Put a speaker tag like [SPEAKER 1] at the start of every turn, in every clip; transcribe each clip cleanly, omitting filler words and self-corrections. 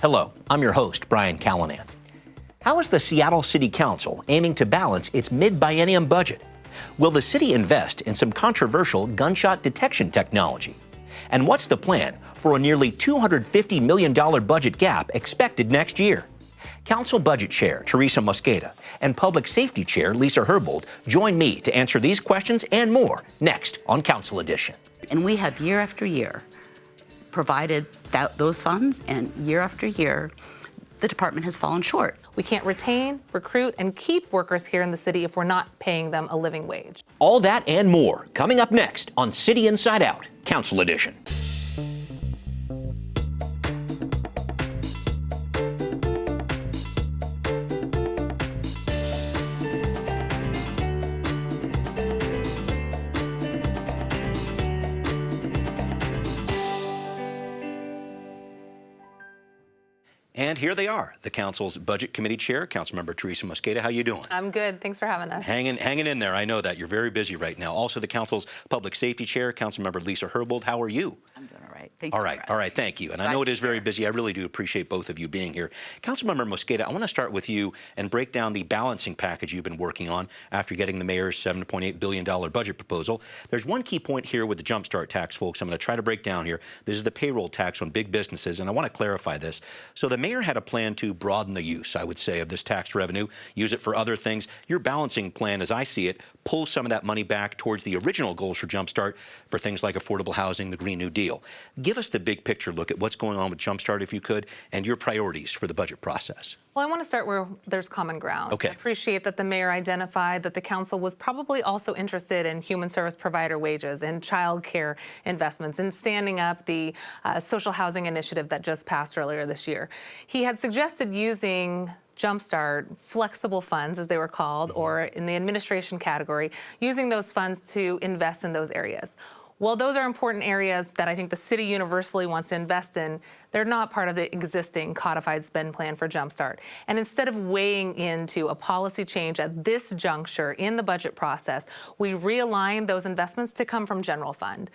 [SPEAKER 1] Hello, I'm your host, Brian Callanan. How is the Seattle City Council aiming to balance its mid-biennium budget? Will the city invest in some controversial gunshot detection technology? And what's the plan for a nearly $250 million budget gap expected next year? Council Budget Chair Teresa Mosqueda and Public Safety Chair Lisa Herbold join me to answer these questions and more next on Council Edition.
[SPEAKER 2] And we have year after year provided those funds, and year after year, the department has fallen short.
[SPEAKER 3] We can't retain, recruit, and keep workers here in the city if we're not paying them a living wage.
[SPEAKER 1] All that and more coming up next on City Inside Out, Council Edition. And here they are, the Council's Budget Committee Chair, Councilmember Teresa Mosqueda. How you doing?
[SPEAKER 3] I'm good. Thanks for having us.
[SPEAKER 1] Hanging in there. I know that. You're very busy right now. Also, the Council's Public Safety Chair, Councilmember Lisa Herbold. How are you?
[SPEAKER 2] I'm doing all right. Thank you.
[SPEAKER 1] All right. Thank you. And I know it is very busy. I really do appreciate both of you being here. Councilmember Mosqueda, I want to start with you and break down the balancing package you've been working on after getting the mayor's $7.8 billion budget proposal. There's one key point here with the jumpstart tax, folks. I'm going to try to break down here. This is the payroll tax on big businesses, and I want to clarify this. So the mayor had a plan to broaden the use, I would say, of this tax revenue, use it for other things. Your balancing plan, as I see it, pulls some of that money back towards the original goals for Jumpstart for things like affordable housing, the Green New Deal. Give us the big picture look at what's going on with Jumpstart, if you could, and your priorities for the budget process.
[SPEAKER 3] Well, I want to start where there's common ground.
[SPEAKER 1] Okay.
[SPEAKER 3] I appreciate that the mayor identified that the council was probably also interested in human service provider wages and child care investments and standing up the social housing initiative that just passed earlier this year. He had suggested using Jumpstart flexible funds, as they were called, or in the administration category, using those funds to invest in those areas. While those are important areas that I think the city universally wants to invest in, they're not part of the existing codified spend plan for Jumpstart. And instead of weighing into a policy change at this juncture in the budget process, we realigned those investments to come from general fund.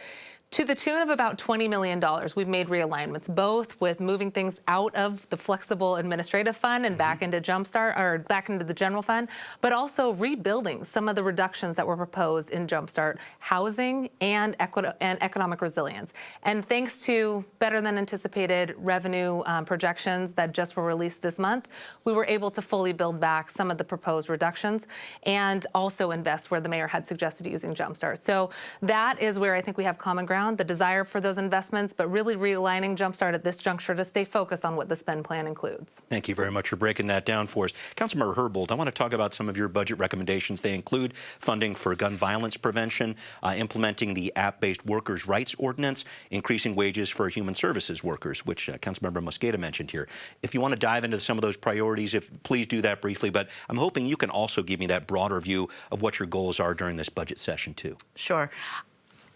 [SPEAKER 3] To the tune of about $20 million, we've made realignments, both with moving things out of the flexible administrative fund and back into Jumpstart, or back into the general fund, but also rebuilding some of the reductions that were proposed in Jumpstart housing and economic resilience. And thanks to better than anticipated revenue projections that just were released this month, we were able to fully build back some of the proposed reductions and also invest where the mayor had suggested using Jumpstart. So that is where I think we have common ground. The desire for those investments, but really realigning Jumpstart at this juncture to stay focused on what the spend plan includes.
[SPEAKER 1] Thank you very much for breaking that down for us. Councilmember Herbold, I want to talk about some of your budget recommendations. They include funding for gun violence prevention, implementing the app-based workers' rights ordinance, increasing wages for human services workers, which Councilmember Mosqueda mentioned here. If you want to dive into some of those priorities, please do that briefly, but I'm hoping you can also give me that broader view of what your goals are during this budget session, too.
[SPEAKER 2] Sure.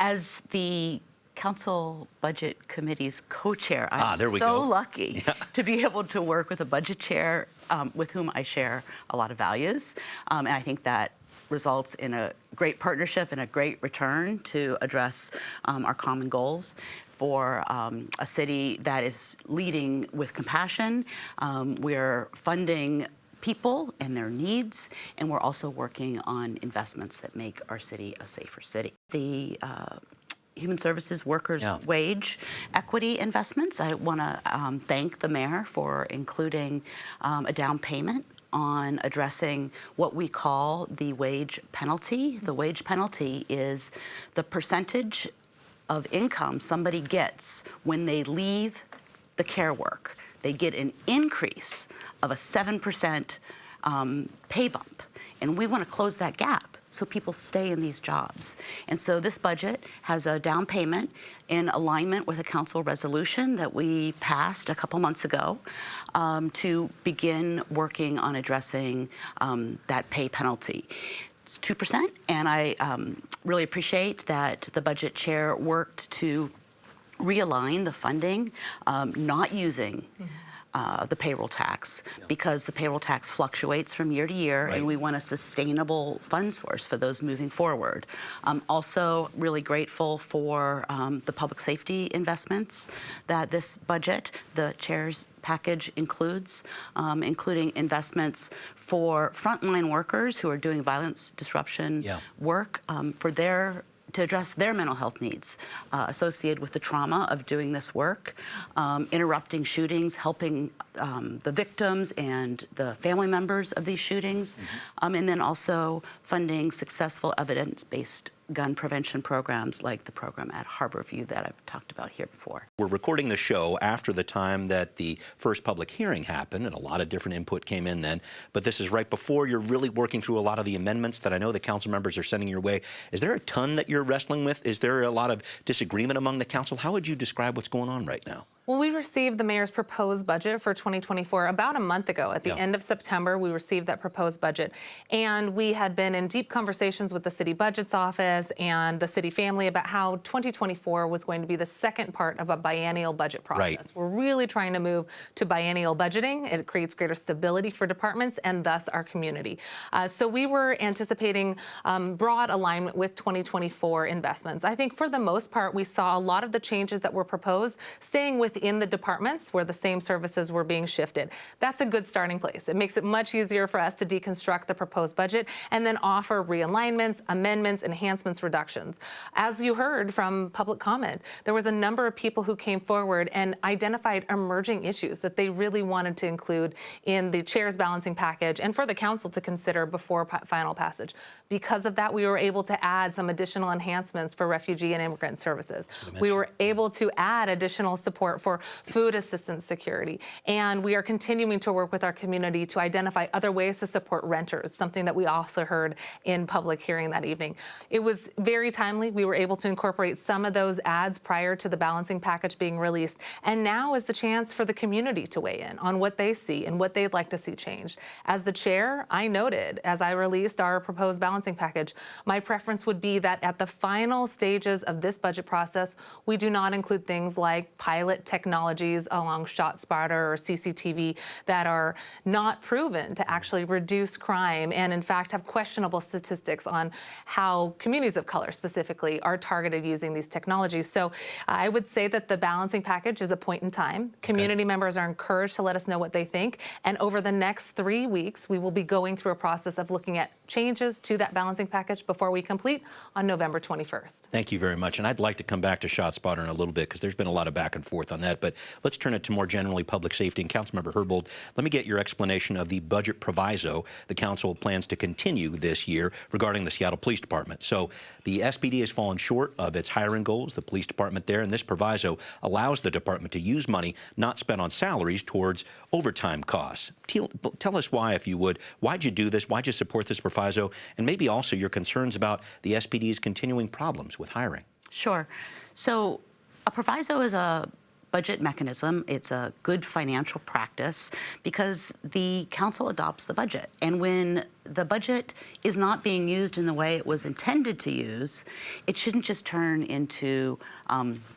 [SPEAKER 2] As the Council Budget Committee's co-chair, I'm so lucky to be able to work with a budget chair with whom I share a lot of values. And I think that results in a great partnership and a great return to address our common goals for a city that is leading with compassion. We're funding people and their needs, and we're also working on investments that make our city a safer city. The human services workers' wage equity investments, I want to thank the mayor for including a down payment on addressing what we call the wage penalty. The wage penalty is the percentage of income somebody gets when they leave the care work. They get an increase of a 7% pay bump. And we want to close that gap so people stay in these jobs. And so this budget has a down payment in alignment with a council resolution that we passed a couple months ago to begin working on addressing that pay penalty. It's 2%, and I really appreciate that the budget chair worked to realign the funding, not using the payroll tax, because the payroll tax fluctuates from year to year, and we want a sustainable fund source for those moving forward. Also really grateful for the public safety investments that this budget, the chair's package includes, including investments for frontline workers who are doing violence disruption work to address their mental health needs associated with the trauma of doing this work, interrupting shootings, helping the victims and the family members of these shootings, and then also funding successful evidence-based gun prevention programs like the program at Harborview that I've talked about here before.
[SPEAKER 1] We're recording the show after the time that the first public hearing happened, and a lot of different input came in then, but this is right before you're really working through a lot of the amendments that I know the council members are sending your way. Is there a ton that you're wrestling with? Is there a lot of disagreement among the council? How would you describe what's going on right now?
[SPEAKER 3] Well, we received the mayor's proposed budget for 2024 about a month ago. At the end of September, we received that proposed budget. And we had been in deep conversations with the city budget's office and the city family about how 2024 was going to be the second part of a biennial budget process. We're really trying to move to biennial budgeting. It creates greater stability for departments and thus our community. So we were anticipating broad alignment with 2024 investments. I think for the most part, we saw a lot of the changes that were proposed staying within the departments where the same services were being shifted. That's a good starting place. It makes it much easier for us to deconstruct the proposed budget and then offer realignments, amendments, enhancements, reductions. As you heard from public comment, there was a number of people who came forward and identified emerging issues that they really wanted to include in the chair's balancing package and for the council to consider before final passage. Because of that, we were able to add some additional enhancements for refugee and immigrant services. We were able to add additional support for food assistance security. And we are continuing to work with our community to identify other ways to support renters, something that we also heard in public hearing that evening. It was very timely. We were able to incorporate some of those adds prior to the balancing package being released. And now is the chance for the community to weigh in on what they see and what they'd like to see changed. As the chair, I noted as I released our proposed balancing package, my preference would be that at the final stages of this budget process, we do not include things like pilot technologies along ShotSpotter or CCTV that are not proven to actually reduce crime and in fact have questionable statistics on how communities of color specifically are targeted using these technologies. So I would say that the balancing package is a point in time. Community members are encouraged to let us know what they think. And over the next 3 weeks, we will be going through a process of looking at changes to that balancing package before we complete on November 21st.
[SPEAKER 1] Thank you very much. And I'd like to come back to ShotSpotter in a little bit because there's been a lot of back and forth on that. But let's turn it to more generally public safety. And Councilmember Herbold, let me get your explanation of the budget proviso the council plans to continue this year regarding the Seattle Police Department. So the SPD has fallen short of its hiring goals, the police department there, and this proviso allows the department to use money not spent on salaries towards overtime costs. Tell us why, if you would. Why'd you do this? Why'd you support this proviso? And maybe also your concerns about the SPD's continuing problems with hiring.
[SPEAKER 2] Sure. So a proviso is a budget mechanism. It's a good financial practice because the council adopts the budget. And when the budget is not being used in the way it was intended to use, it shouldn't just turn into,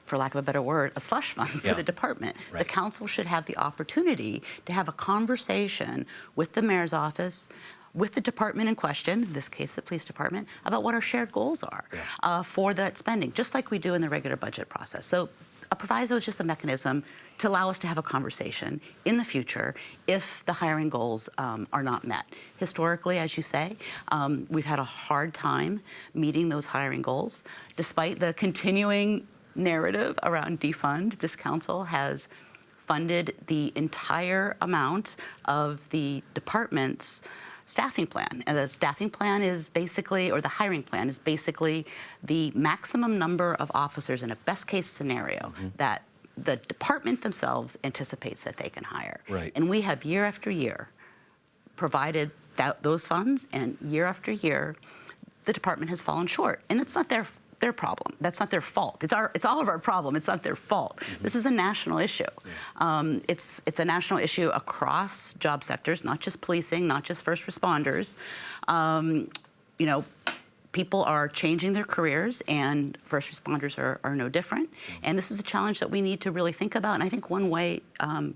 [SPEAKER 2] for lack of a better word, a slush fund for the department.
[SPEAKER 1] Right.
[SPEAKER 2] The council should have the opportunity to have a conversation with the mayor's office, with the department in question, in this case the police department, about what our shared goals are for that spending, just like we do in the regular budget process. So a proviso is just a mechanism to allow us to have a conversation in the future if the hiring goals are not met. Historically, as you say, we've had a hard time meeting those hiring goals. Despite the continuing narrative around defund, this council has funded the entire amount of the department's staffing plan. And the staffing plan is basically, or the hiring plan is basically the maximum number of officers in a best case scenario that the department themselves anticipates that they can hire.
[SPEAKER 1] Right.
[SPEAKER 2] And we have year after year provided those funds, and year after year, the department has fallen short. And it's not their problem. That's not their fault. It's all of our problem. It's not their fault. This is a national issue. It's a national issue across job sectors, not just policing, not just first responders. You know, people are changing their careers, and first responders are no different. And this is a challenge that we need to really think about. And I think one way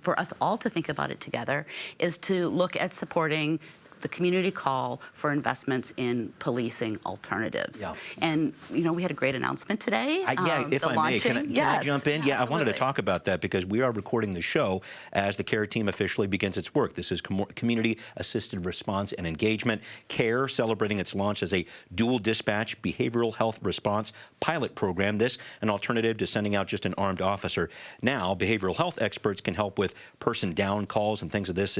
[SPEAKER 2] for us all to think about it together is to look at supporting the community call for investments in policing alternatives. Yeah. And, you know, we had a great announcement today.
[SPEAKER 1] Yeah, if I may, can I jump in? Yeah,
[SPEAKER 2] absolutely.
[SPEAKER 1] I wanted to talk about that because we are recording the show as the CARE team officially begins its work. This is Community Assisted Response and Engagement. CARE celebrating its launch as a dual dispatch behavioral health response pilot program. This an alternative to sending out just an armed officer. Now, behavioral health experts can help with person down calls and things of this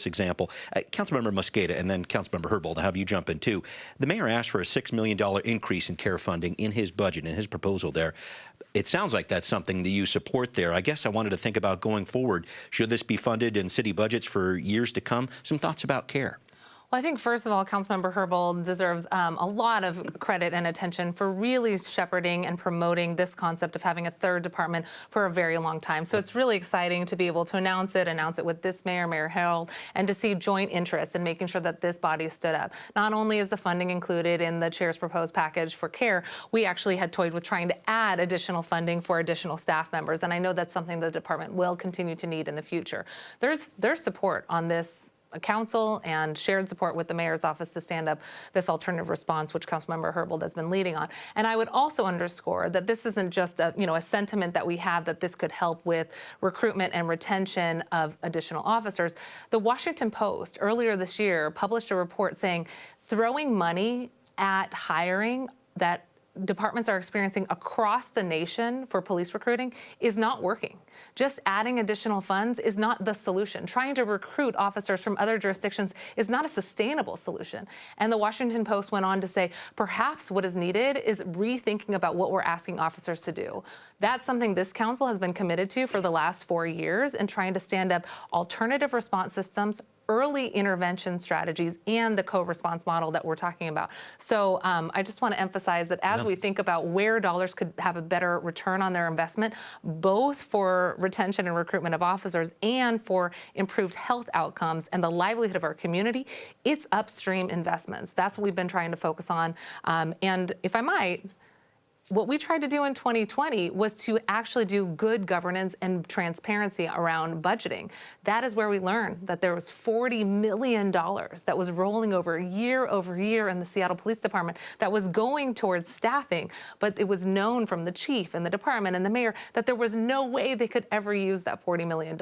[SPEAKER 1] example. Councilmember Mosqueda and then Councilmember Herbold, I'll have you jump in too. The mayor asked for a $6 million increase in CARE funding in his budget, in his proposal there. It sounds like that's something that you support there. I guess I wanted to think about going forward. Should this be funded in city budgets for years to come? Some thoughts about CARE.
[SPEAKER 3] Well, I think, first of all, Councilmember Herbold deserves a lot of credit and attention for really shepherding and promoting this concept of having a third department for a very long time. So it's really exciting to be able to announce it with this mayor, Mayor Herbold, and to see joint interest in making sure that this body stood up. Not only is the funding included in the chair's proposed package for CARE, we actually had toyed with trying to add additional funding for additional staff members, and I know that's something the department will continue to need in the future. There's support on this council and shared support with the mayor's office to stand up this alternative response, which Councilmember Herbold has been leading on. And I would also underscore that this isn't just a sentiment that we have that this could help with recruitment and retention of additional officers. The Washington Post earlier this year published a report saying throwing money at hiring that departments are experiencing across the nation for police recruiting is not working. Just adding additional funds is not the solution. Trying to recruit officers from other jurisdictions is not a sustainable solution. And the Washington Post went on to say, perhaps what is needed is rethinking about what we're asking officers to do. That's something this council has been committed to for the last 4 years in trying to stand up alternative response systems, early intervention strategies, and the co-response model that we're talking about. So I just want to emphasize that as we think about where dollars could have a better return on their investment, both for retention and recruitment of officers and for improved health outcomes and the livelihood of our community, it's upstream investments. That's what we've been trying to focus on. And if I might, what we tried to do in 2020 was to actually do good governance and transparency around budgeting. That is where we learned that there was $40 million that was rolling over year in the Seattle Police Department that was going towards staffing, but it was known from the chief and the department and the mayor that there was no way they could ever use that $40 million.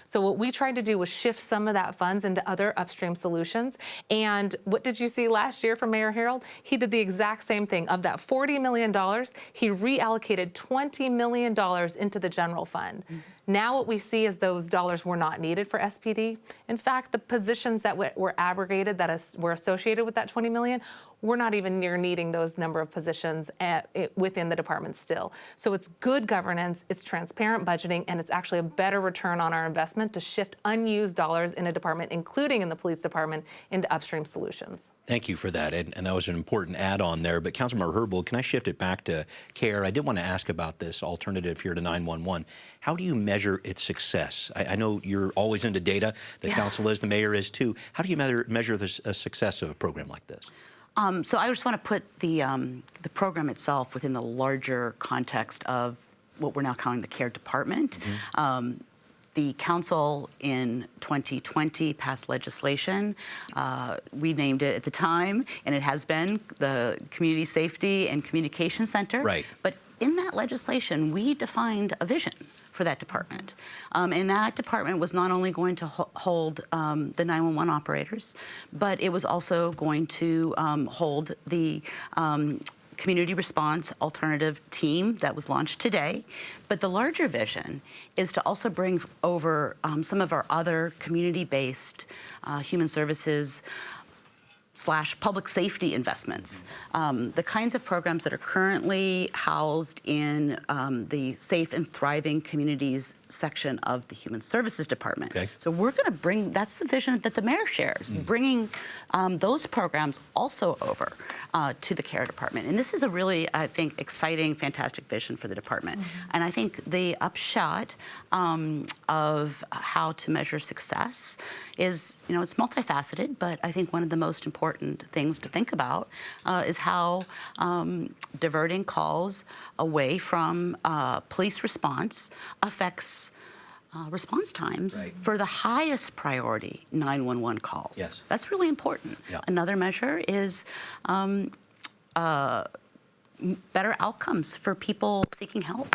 [SPEAKER 3] So what we tried to do was shift some of that funds into other upstream solutions. And what did you see last year from Mayor Herbold? He did the exact same thing. Of that $40 million, he reallocated $20 million into the general fund. Now what we see is those dollars were not needed for SPD. In fact, the positions that were abrogated that were associated with that $20 million, we're not even near needing those number of positions within the department still. So it's good governance, it's transparent budgeting, and it's actually a better return on our investment to shift unused dollars in a department, including in the police department, into upstream solutions.
[SPEAKER 1] Thank you for that, and that was an important add-on there. But Councilmember Herbold, can I shift it back to CARE? I did want to ask about this alternative here to 911. How do you measure its success? I know you're always into data. The council is, the mayor is too. How do you measure the success of a program like this?
[SPEAKER 2] So I just want to put the program itself within the larger context of what we're now calling the CARE department. The council in 2020 passed legislation. We named it at the time, and it has been the Community Safety and Communication Center. Right. But in that legislation, we defined a vision for that department. And that department was not only going to hold the 911 operators, but it was also going to hold the community response alternative team that was launched today. But the larger vision is to also bring over some of our other community-based human services / public safety investments. The kinds of programs that are currently housed in the Safe and Thriving Communities section of the Human Services Department. Okay. So we're going to bring, that's the vision that the mayor shares, bringing those programs also over to the CARE department. And this is a really, I think, exciting, fantastic vision for the department. And I think the upshot of how to measure success is, it's multifaceted, but I think one of the most important important things to think about is how diverting calls away from police response affects response times for the highest priority 911 calls.
[SPEAKER 1] Yes.
[SPEAKER 2] That's really important.
[SPEAKER 1] Yeah.
[SPEAKER 2] Another measure is better outcomes for people seeking help,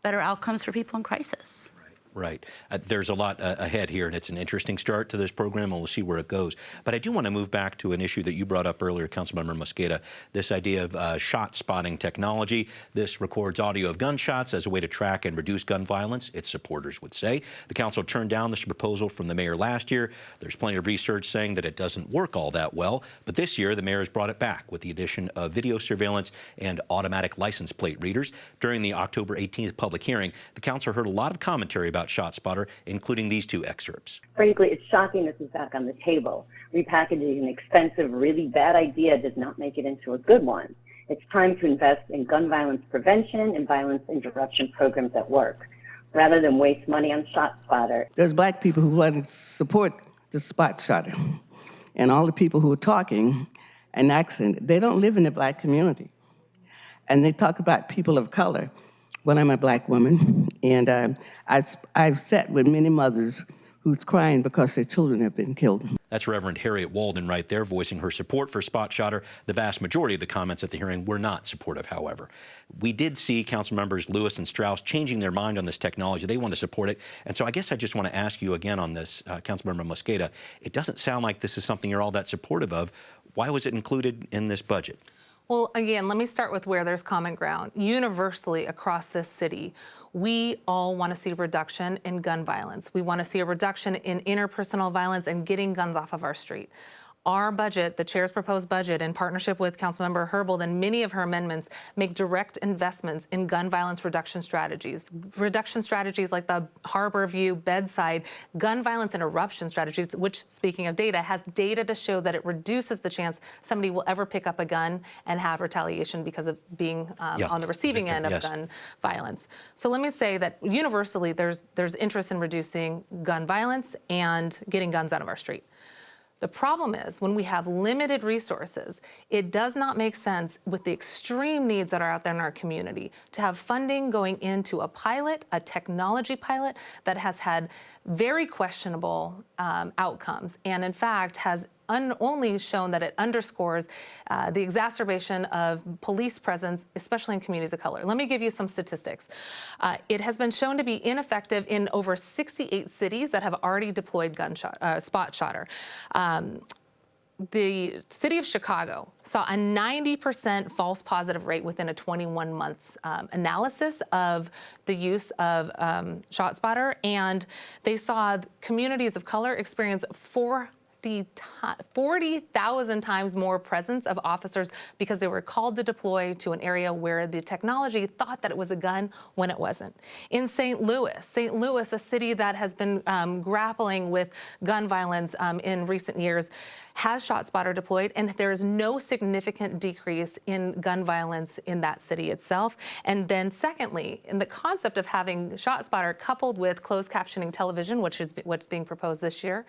[SPEAKER 2] better outcomes for people in crisis.
[SPEAKER 1] Right. There's a lot ahead here, and it's an interesting start to this program, and we'll see where it goes. But I do want to move back to an issue that you brought up earlier, Councilmember Mosqueda, this idea of shot spotting technology. This records audio of gunshots as a way to track and reduce gun violence, its supporters would say. The council turned down this proposal from the mayor last year. There's plenty of research saying that it doesn't work all that well. But this year, the mayor has brought it back with the addition of video surveillance and automatic license plate readers. During the October 18th public hearing, the council heard a lot of commentary about ShotSpotter, including these two excerpts.
[SPEAKER 4] Frankly, it's shocking this is back on the table. Repackaging an expensive, really bad idea does not make it into a good one. It's time to invest in gun violence prevention and violence interruption programs at work, rather than waste money on ShotSpotter.
[SPEAKER 5] There's black people who want to support the spot shotter. And all the people who are talking and accent, they don't live in the black community. And they talk about people of color. Well, I'm a black woman, and I've sat with many mothers who's crying because their children have been killed.
[SPEAKER 1] That's Reverend Harriet Walden right there, voicing her support for Spot Shotter. The vast majority of the comments at the hearing were not supportive, however. We did see council members Lewis and Strauss changing their mind on this technology. They want to support it. And so I guess I just want to ask you again on this, Councilmember Mosqueda, it doesn't sound like this is something you're all that supportive of. Why was it included in this budget?
[SPEAKER 3] Well, again, let me start with where there's common ground. Universally across this city, we all want to see a reduction in gun violence. We want to see a reduction in interpersonal violence and getting guns off of our street. Our budget, the chair's proposed budget, in partnership with Councilmember Herbold and many of her amendments, make direct investments in gun violence reduction strategies. Reduction strategies like the Harbor View, bedside, gun violence interruption strategies, which, speaking of data, has data to show that it reduces the chance somebody will ever pick up a gun and have retaliation because of being on the receiving end of gun violence. So let me say that universally there's interest in reducing gun violence and getting guns out of our street. The problem is when we have limited resources, it does not make sense with the extreme needs that are out there in our community to have funding going into a pilot, a technology pilot that has had very questionable outcomes and in fact has only shown that it underscores the exacerbation of police presence, especially in communities of color. Let me give you some statistics. It has been shown to be ineffective in over 68 cities that have already deployed spot shotter. The city of Chicago saw a 90% false positive rate within a 21 months analysis of the use of ShotSpotter, and they saw communities of color experience 40,000 times more presence of officers because they were called to deploy to an area where the technology thought that it was a gun when it wasn't. In St. Louis, a city that has been grappling with gun violence in recent years, has ShotSpotter deployed, and there is no significant decrease in gun violence in that city itself. And then secondly, in the concept of having ShotSpotter coupled with closed captioning television, which is what's being proposed this year,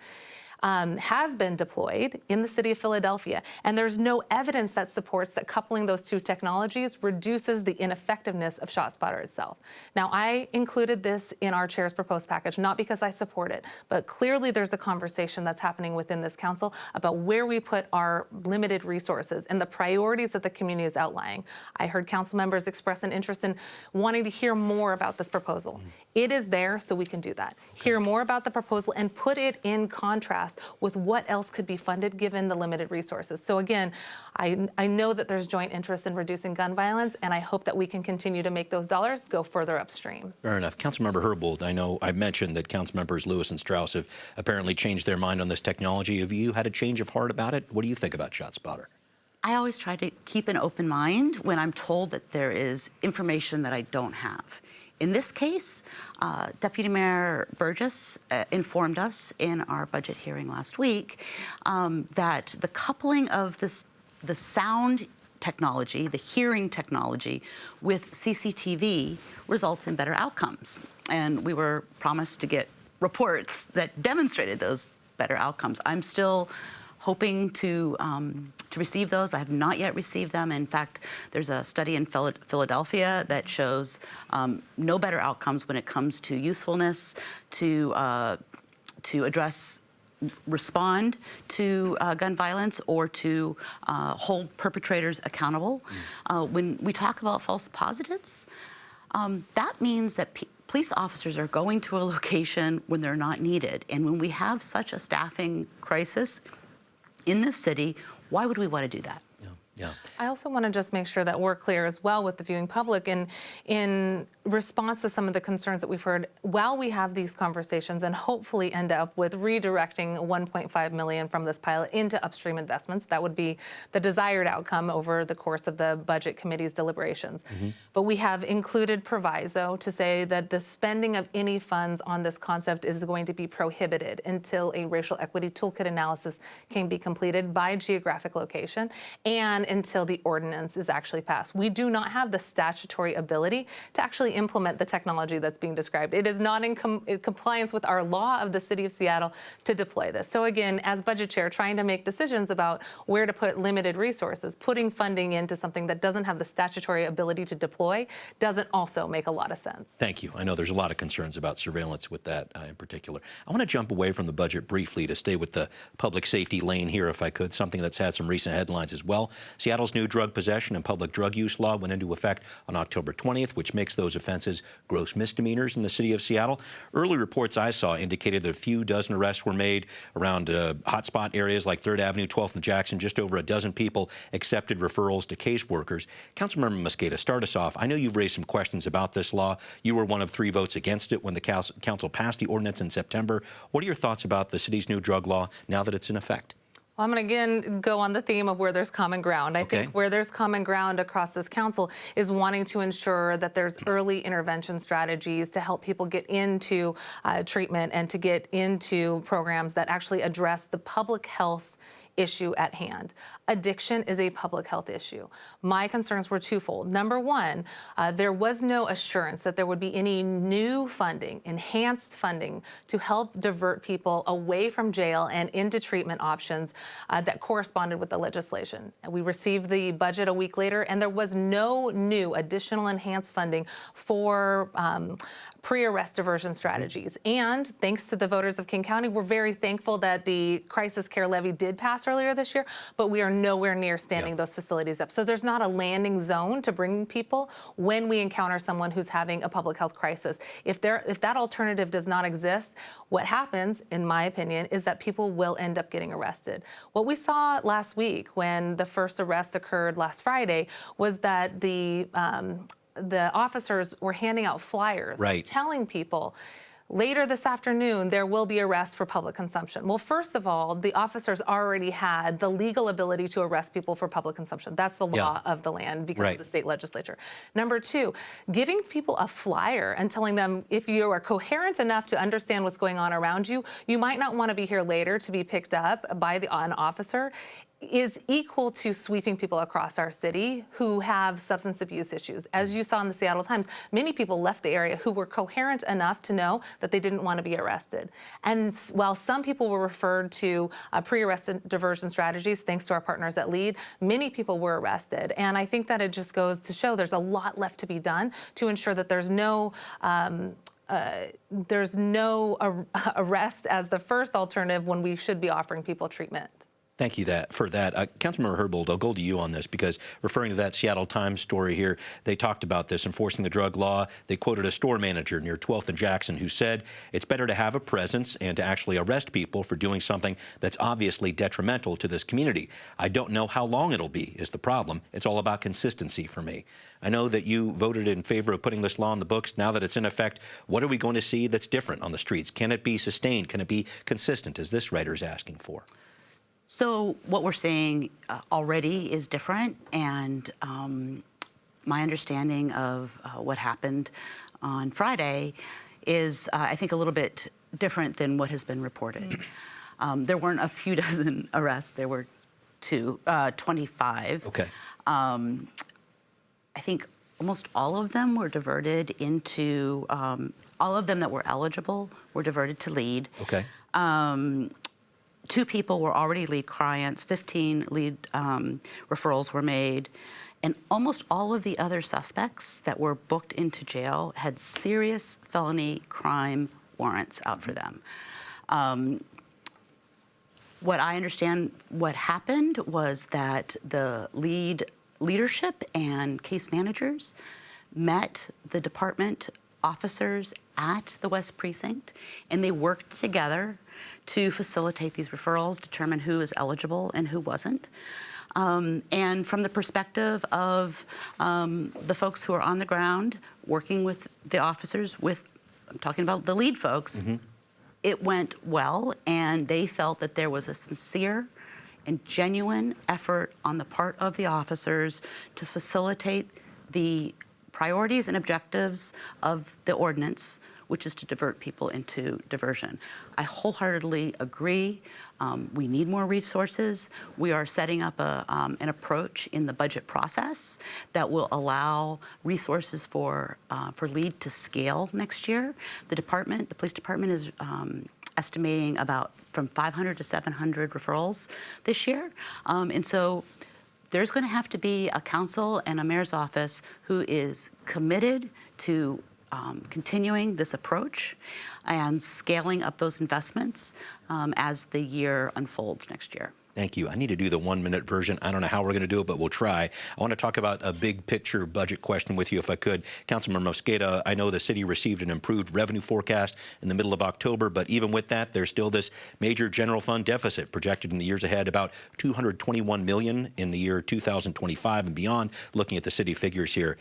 [SPEAKER 3] has been deployed in the city of Philadelphia. And there's no evidence that supports that coupling those two technologies reduces the ineffectiveness of ShotSpotter itself. Now, I included this in our chair's proposed package, not because I support it, but clearly there's a conversation that's happening within this council about where we put our limited resources and the priorities that the community is outlining. I heard council members express an interest in wanting to hear more about this proposal. It is there, so we can do that. Hear more about the proposal and put it in contrast with what else could be funded given the limited resources. So again, I know that there's joint interest in reducing gun violence, and I hope that we can continue to make those dollars go further upstream.
[SPEAKER 1] Fair enough. Councilmember Herbold, I know I mentioned that Councilmembers Lewis and Strauss have apparently changed their mind on this technology. Have you had a change of heart about it? What do you think about ShotSpotter?
[SPEAKER 2] I always try to keep an open mind when I'm told that there is information that I don't have. In this case, Deputy Mayor Burgess informed us in our budget hearing last week that the coupling of the sound technology, the hearing technology, with CCTV results in better outcomes. And we were promised to get reports that demonstrated those better outcomes. I'm still hoping to receive those. I have not yet received them. In fact, there's a study in Philadelphia that shows no better outcomes when it comes to usefulness to respond to gun violence or to hold perpetrators accountable. When we talk about false positives, that means that police officers are going to a location when they're not needed. And when we have such a staffing crisis in this city, why would we want to do that?
[SPEAKER 1] Yeah.
[SPEAKER 3] I also want to just make sure that we're clear as well with the viewing public in response to some of the concerns that we've heard while we have these conversations and hopefully end up with redirecting $1.5 million from this pilot into upstream investments. That would be the desired outcome over the course of the Budget Committee's deliberations. But we have included proviso to say that the spending of any funds on this concept is going to be prohibited until a racial equity toolkit analysis can be completed by geographic location and until the ordinance is actually passed. We do not have the statutory ability to actually implement the technology that's being described. It is not in compliance with our law of the City of Seattle to deploy this. So again, as budget chair, trying to make decisions about where to put limited resources, putting funding into something that doesn't have the statutory ability to deploy doesn't also make a lot of sense.
[SPEAKER 1] Thank you. I know there's a lot of concerns about surveillance with that in particular. I want to jump away from the budget briefly to stay with the public safety lane here, if I could, something that's had some recent headlines as well. Seattle's new drug possession and public drug use law went into effect on October 20th, which makes those offenses gross misdemeanors in the city of Seattle. Early reports I saw indicated that a few dozen arrests were made around hotspot areas like 3rd Avenue, 12th and Jackson. Just over a dozen people accepted referrals to caseworkers. Councilmember Mosqueda, start us off. I know you've raised some questions about this law. You were one of 3 votes against it when the council passed the ordinance in September. What are your thoughts about the city's new drug law now that it's in effect?
[SPEAKER 3] Well, I'm going to again go on the theme of where there's common ground. I think where there's common ground across this council is wanting to ensure that there's early intervention strategies to help people get into treatment and to get into programs that actually address the public health issue at hand. Addiction is a public health issue. My concerns were twofold. Number one, there was no assurance that there would be any new funding, enhanced funding, to help divert people away from jail and into treatment options that corresponded with the legislation. And we received the budget a week later, and there was no new additional enhanced funding for pre-arrest diversion strategies. And thanks to the voters of King County, we're very thankful that the crisis care levy did pass earlier this year, but we are nowhere near standing those facilities up. So there's not a landing zone to bring people when we encounter someone who's having a public health crisis. If that alternative does not exist, what happens, in my opinion, is that people will end up getting arrested. What we saw last week when the first arrest occurred last Friday was that the officers were handing out flyers telling people, later this afternoon, there will be arrests for public consumption. Well, first of all, the officers already had the legal ability to arrest people for public consumption. That's the law of the land because of the state legislature. Number two, giving people a flyer and telling them if you are coherent enough to understand what's going on around you, you might not want to be here later to be picked up by an officer, is equal to sweeping people across our city who have substance abuse issues. As you saw in the Seattle Times, many people left the area who were coherent enough to know that they didn't want to be arrested. And while some people were referred to pre-arrest diversion strategies, thanks to our partners at LEAD, many people were arrested. And I think that it just goes to show there's a lot left to be done to ensure that there's no arrest as the first alternative when we should be offering people treatment.
[SPEAKER 1] Thank you for that. Councilmember Herbold, I'll go to you on this because referring to that Seattle Times story here, they talked about this, enforcing the drug law. They quoted a store manager near 12th and Jackson who said, it's better to have a presence and to actually arrest people for doing something that's obviously detrimental to this community. I don't know how long it'll be is the problem. It's all about consistency for me. I know that you voted in favor of putting this law in the books. Now that it's in effect, what are we going to see that's different on the streets? Can it be sustained? Can it be consistent, as this writer is asking for?
[SPEAKER 2] So what we're seeing already is different, and my understanding of what happened on Friday is, I think, a little bit different than what has been reported. There weren't a few dozen arrests. There were 25.
[SPEAKER 1] Okay.
[SPEAKER 2] I think almost all of them were diverted into, all of them that were eligible were diverted to LEAD.
[SPEAKER 1] Okay.
[SPEAKER 2] 2 people were already lead clients, 15 lead referrals were made, and almost all of the other suspects that were booked into jail had serious felony crime warrants out for them. What I understand what happened was that the leadership and case managers met the department officers at the West Precinct, and they worked together to facilitate these referrals, determine who is eligible and who wasn't. And from the perspective of the folks who are on the ground working with the officers, I'm talking about the lead folks, it went well, and they felt that there was a sincere and genuine effort on the part of the officers to facilitate the priorities and objectives of the ordinance, which is to divert people into diversion. I wholeheartedly agree. We need more resources. We are setting up an approach in the budget process that will allow resources for LEAD to scale next year. The police department is estimating about from 500 to 700 referrals this year. And so there's going to have to be a council and a mayor's office who is committed to continuing this approach and scaling up those investments as the year unfolds next year.
[SPEAKER 1] Thank you. I need to do the 1-minute version. I don't know how we're going to do it, but we'll try. I want to talk about a big picture budget question with you, if I could. Councilmember Mosqueda, I know the city received an improved revenue forecast in the middle of October, but even with that, there's still this major general fund deficit projected in the years ahead, about $221 million in the year 2025 and beyond, looking at the city figures here.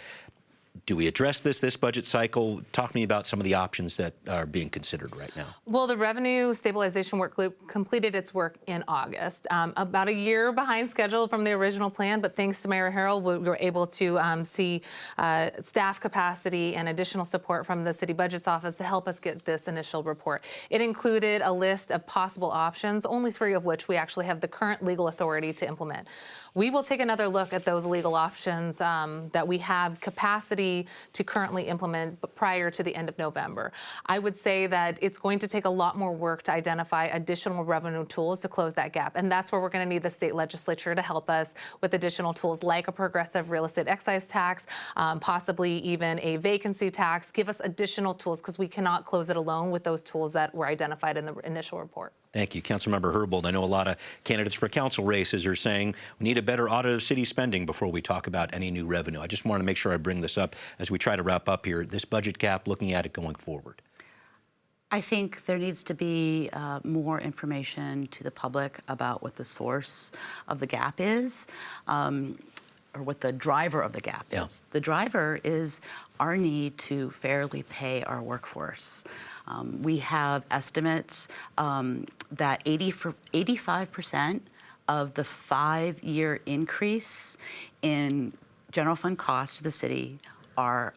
[SPEAKER 1] Do we address this budget cycle? Talk to me about some of the options that are being considered right now.
[SPEAKER 3] Well, the Revenue Stabilization Work Group completed its work in August, about a year behind schedule from the original plan, but thanks to Mayor Herbold, we were able to see staff capacity and additional support from the City Budget's office to help us get this initial report. It included a list of possible options, only 3 of which we actually have the current legal authority to implement. We will take another look at those legal options that we have capacity to currently implement prior to the end of November. I would say that it's going to take a lot more work to identify additional revenue tools to close that gap. And that's where we're going to need the state legislature to help us with additional tools like a progressive real estate excise tax, possibly even a vacancy tax. Give us additional tools because we cannot close it alone with those tools that were identified in the initial report.
[SPEAKER 1] Thank you. Councilmember Herbold, I know a lot of candidates for council races are saying we need a better audit of city spending before we talk about any new revenue. I just want to make sure I bring this up as we try to wrap up here. This budget gap, looking at it going forward.
[SPEAKER 2] I think there needs to be more information to the public about what the source of the gap is, or what the driver of the gap is. The driver is our need to fairly pay our workforce. We have estimates that 85% of the 5-year increase in general fund costs to the city are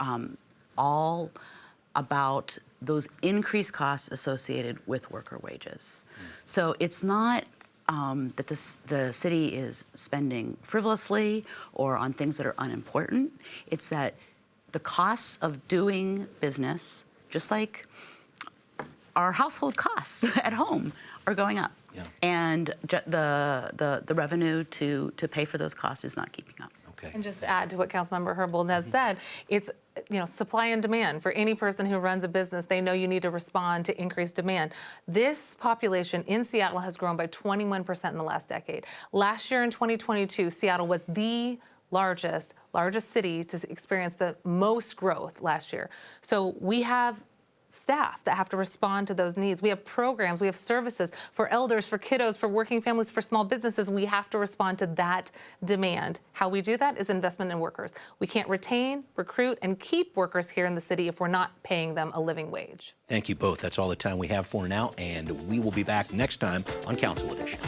[SPEAKER 2] all about those increased costs associated with worker wages. So it's not that the city is spending frivolously or on things that are unimportant. It's that the costs of doing business, just like our household costs at home, are going up. And the revenue to pay for those costs is not keeping up.
[SPEAKER 3] And just to add to what Councilmember Herbold has said, it's supply and demand. For any person who runs a business, they know you need to respond to increased demand. This population in Seattle has grown by 21% in the last decade. Last year in 2022, Seattle was the largest city to experience the most growth last year. So we have staff that have to respond to those needs. We have programs, we have services for elders, for kiddos, for working families, for small businesses. We have to respond to that demand. How we do that is investment in workers. We can't retain, recruit, and keep workers here in the city if we're not paying them a living wage.
[SPEAKER 1] Thank you both. That's all the time we have for now, and we will be back next time on Council Edition.